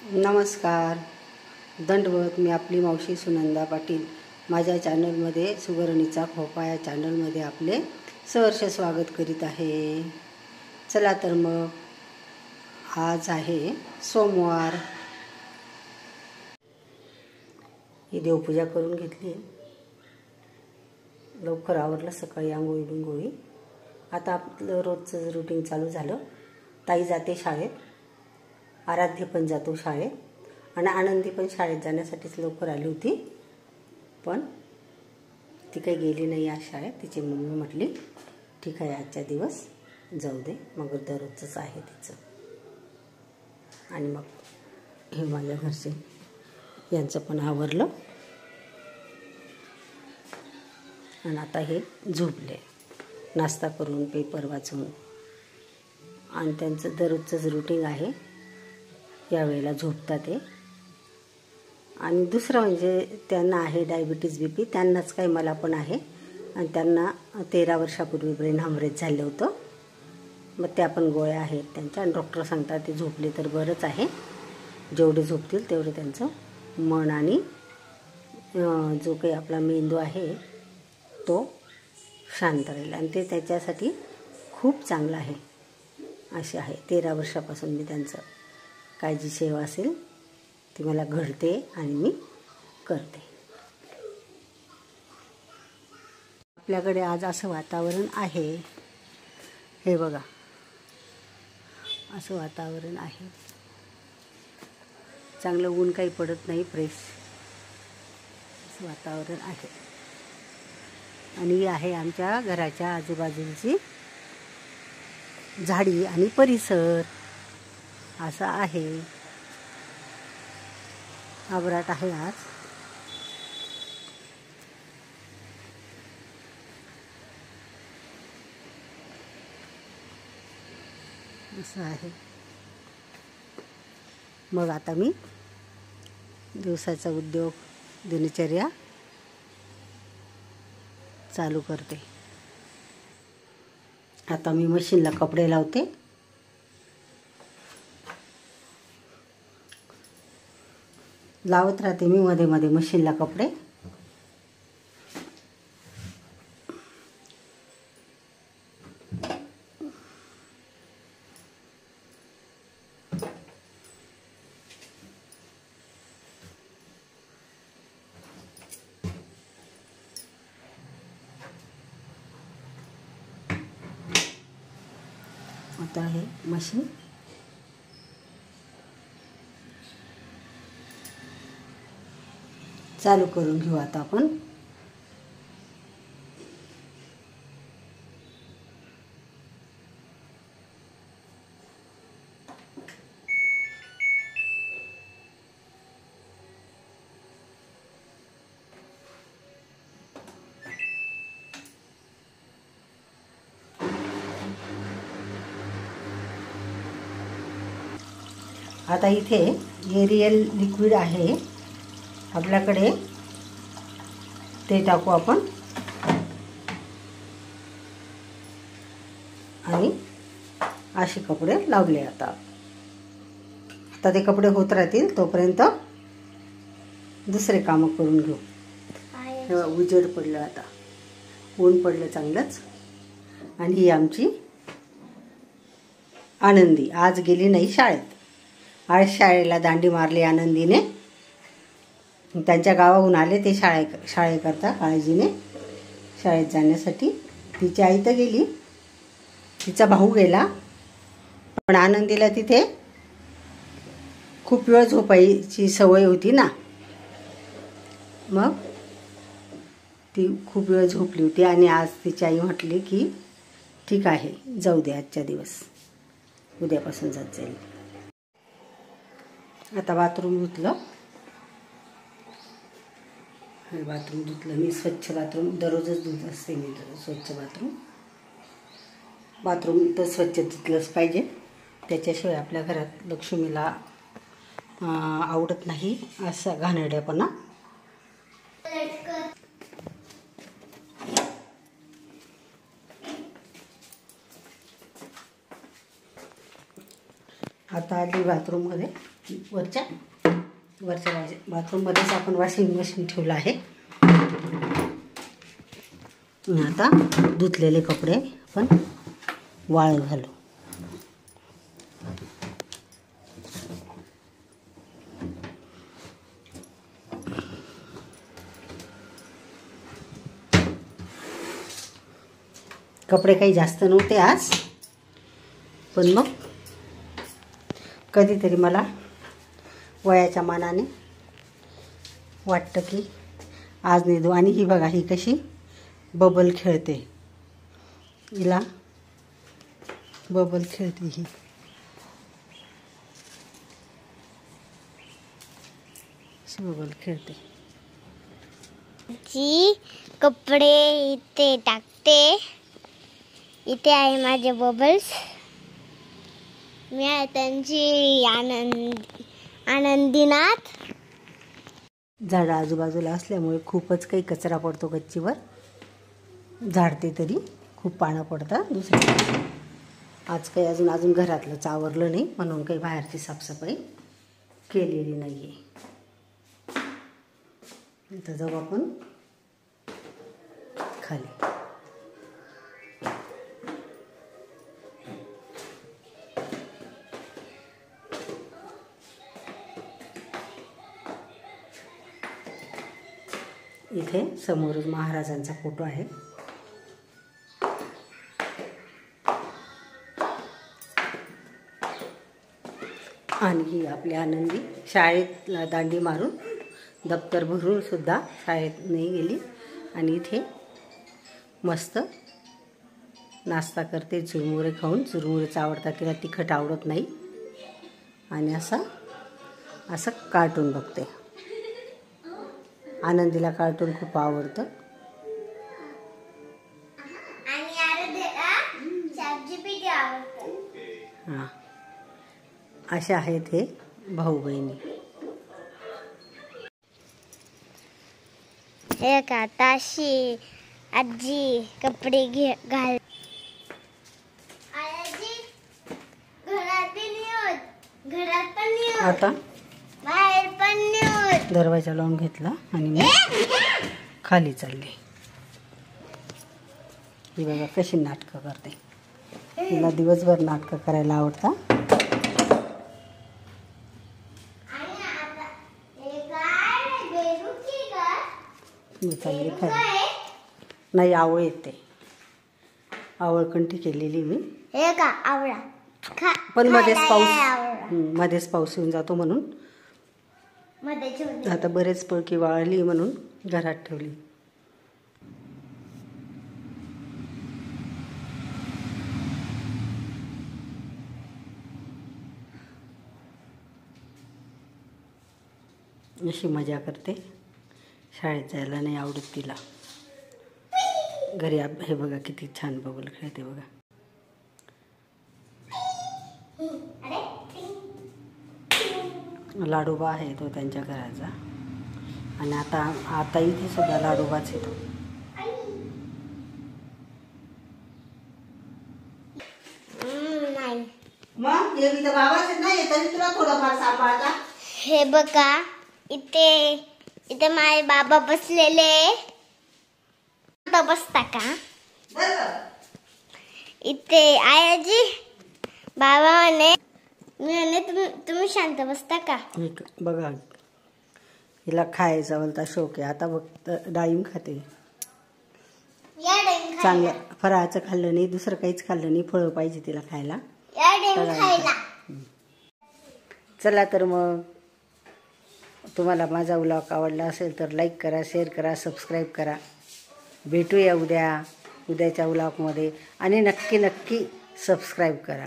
नमस्कार, दंडवत. मी आपली मावशी सुनंदा पाटील. माझ्या चॅनलमध्ये सुगरणीचा खोपा या चॅनलमध्ये आपले सहर्ष स्वागत करीत आहे. चला तर मग, आज आहे सोमवार. ही देवपूजा करून घेतली. लवकर आवरलं सकाळी, आंघोळी बिंगोळी. आता आपलं रोजचं रुटीन चालू झालं. ताई जाते शाळेत, आराध्य पण जातो शाळेत, आणि आनंदी पण शाळेत जाण्यासाठीच लवकर आली होती. पण ती काही गेली नाही आज शाळेत. तिची मम्मी म्हटली ठीक आहे, आजच्या दिवस जाऊ दे, मग दररोजच आहे तिचं. आणि मग हे माझ्या घरचे यांचं पण आवरलं. आणि आता हे झोपले नाश्ता करून, पेपर वाचून. आणि त्यांचं दररोजचंच रुटीन आहे, यावेळेला झोपतात ते. आणि दुसरं म्हणजे त्यांना आहे डायबिटीज BP, त्यांनाच काय मला पण आहे. आणि त्यांना 13 वर्षापूर्वी ब्रेन हॅमरेज झालं होतं. मग त्या पण गोळ्या आहेत त्यांच्या. आणि डॉक्टर सांगतात ते झोपले तर बरंच आहे, जेवढे झोपतील तेवढे त्यांचं मन आणि जो काही आपला मेंदू आहे तो शांत राहील. आणि ते त्याच्यासाठी खूप चांगलं आहे. असे आहे, 13 वर्षापासून मी त्यांचं काय जी सेवा असेल ती मला घडते आणि मी करते. आपल्याकडे आज असं वातावरण आहे, हे बघा, असं वातावरण आहे. चांगलं ऊन काही पडत नाही, फ्रेश असं वातावरण आहे. आणि ही आहे आमच्या घराच्या आजूबाजूची झाडी आणि परिसर असा आहे. आबराट आहे आज. असं आहे. मग आता मी दिवसाचा उद्योग, दिनचर्या चालू करते. आता मी मशीनला कपडे लावते. लावत राहते मी मध्ये मध्ये मशीनला कपडे. आता हे मशीन चालू करून घेऊ आता आपण. आता इथे एरियल लिक्विड आहे आपल्याकडे, ते टाकू आपण. आणि असे कपडे लावले. आता ते कपडे होत राहतील तोपर्यंत दुसरे कामं करून घेऊ. उजेड पडलं, आता ऊन पडलं चांगलंच. आणि ही आमची आनंदी आज गेली नाही शाळेत. आज शाळेला दांडी मारली आनंदीने. त्यांच्या गावाहून आले ते शाळेकरता काळजीने शाळेत जाण्यासाठी. तिची आई तर गेली, तिचा भाऊ गेला, पण आनंदीला तिथे खूप वेळ झोपायची सवय होती ना. मग ती खूप वेळ झोपली होती. आणि आज तिची आई म्हटली की ठीक आहे, जाऊ दे आजच्या दिवस, उद्यापासून जात जाईल. आता बाथरूम धुतलं. बाथरूम धुतलं मी. स्वच्छ बाथरूम दररोजच धुत असते मी. स्वच्छ बाथरूम तर स्वच्छ धुतलंच पाहिजे. त्याच्याशिवाय आपल्या घरात लक्ष्मीला आवडत नाही असा घाणेरडेपणा. आता आली बाथरूममध्ये. वरच्या बाथरूममध्येच आपण वॉशिंग मशीन ठेवलं आहे. आता धुतलेले कपडे आपण वाळत घालू. कपडे काही जास्त नव्हते आज, पण मग कधीतरी मला वयाच्या मानाने वाटतं की आज नाही धू. आणि ही बघा, ही कशी बबल खेळते, हिला बबल खेळते, ही बबल खेळते. जी कपडे इथे टाकते. इथे आहे माझे बबल्स. मी आहे त्यांची आनंदीनाथ. झाडं आजूबाजूला असल्यामुळे खूपच काही कचरा पडतो गच्चीवर. झाडते तरी खूप पानं पडतात. दुसरं आज काही अजून घरातलंच आवरलं नाही, म्हणून काही बाहेरची साफसफाई केलेली नाही आहे. आता जाऊ आपण खाली. इथे समोरच महाराजांचा फोटो आहे. आणि ही आपली आनंदी शाळेत दांडी मारून दप्तर भरून सुद्धा शाळेत नाही गेली. आणि इथे मस्त नाश्ता करते, चुरमुरे खाऊन. चुरमुरेच आवडतात तिला, तिखट आवडत नाही. आणि असं कार्टून बघते. आनंदीला कार्टून खूप आवडतं. हां, असे आहेत हे भाऊ बहिणी. हे का ताशी आजी कपडे घाल. घरात पण नाही, आता बाहेर पण नाही. दरवाजा लावून घेतला आणि मी खाली चालले. ही बघा कशी नाटकं करते. तिला दिवसभर नाटकं करायला आवडतात. मी चालली खाली. नाही, आवळ येते. आवळकंठी केलेली मी. हे का आवळा, पण मध्येच पाऊस येऊन जातो म्हणून आता बरेच पळकी वाळली म्हणून घरात ठेवली. अशी मजा करते. शाळेत जायला नाही आवडत तिला. घरी हे बघा किती छान बबल खेळते बघा. लाडोबा आहे तो त्यांच्या घराचा. आणि आता इथे सुद्धा लाडोबाच येतो. हे बघा, इथे माझे बाबा बसलेले. बसता का इथे? आयाजी बाबा म्हणे तुम्ही शांत बसता का? बघा, हिला खायचा बोलता शौक आहे. आता फक्त डाळिंब खाते. चांगलं फराळाचं खाल्लं नाही, दुसरं काहीच खाल्लं नाही. फळं पाहिजे तिला खायला. चला तर मग, तुम्हाला माझा व्लॉग आवडला असेल तर लाईक करा, शेअर करा, सबस्क्राईब करा. भेटूया उद्याच्या व्लॉगमध्ये. आणि नक्की सबस्क्राईब करा.